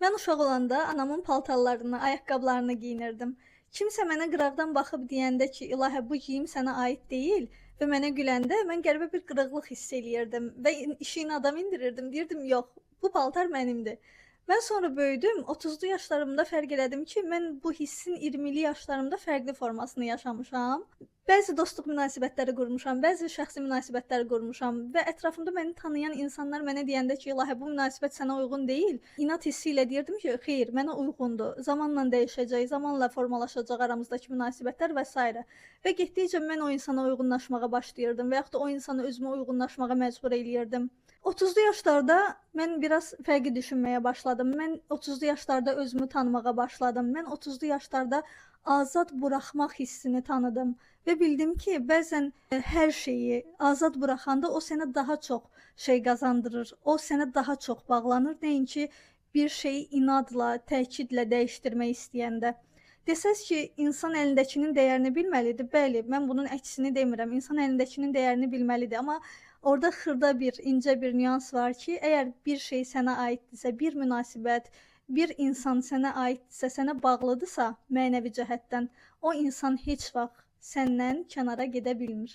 Mən uşaq olanda anamın paltarlarını, ayaqqabılarını geyinirdim. Kimsə mənə qıraqdan baxıb deyəndə ki, "İlahə, bu geyim sənə aid deyil" və mənə güləndə mən qəribə bir qırıqlıq hiss eləyirdim və işiyinə adam indirirdim. Deyirdim, "Yox, bu paltar mənimdir." Mən sonra böyüdüm, 30'lu yaşlarımda fərq elədim ki, mən bu hissin 20'li yaşlarımda fərqli formasını yaşamışam. Bəzi dostluq münasibətləri qurmuşam, bəzi şəxsi münasibətlər qurmuşam və ətrafımda məni tanıyan insanlar mənə deyəndə ki, "İlahə, bu münasibət sənə uyğun deyil." İnad hissi ilə deyirdim ki, "Xeyr, mənə uyğundur. Zamanla dəyişəcək, zamanla formalaşacaq aramızdakı münasibətlər və s." Və getdikcə mən o insana uyğunlaşmağa başlayırdım və yaxud da o insanı özümə uyğunlaşmağa məcbur eləyirdim. 30'lu yaşlarda mən biraz fərqli düşünməyə başladım. Mən 30'lu yaşlarda özümü tanımağa başladım. Mən 30'lu yaşlarda azad buraxmaq hissini tanıdım və bildim ki, bəzən hər şeyi azad buraxanda o sənə daha çox şey qazandırır. O sənə daha çox bağlanır, nəinki bir şeyi inadla, təkidlə dəyişdirmək istəyəndə. Desəz ki, insan əlindəkinin dəyərini bilməlidir. Bəli, mən bunun əksini demirəm. İnsan əlindəkinin dəyərini bilməlidir, amma orada xırda bir, incə bir nüans var ki, əgər bir şey sənə aiddirsə, bir münasibət, bir insan sənə aiddirsə, sənə bağlıdırsa mənəvi cəhətdən, o insan heç vaxt səndən kənara gedə bilmir.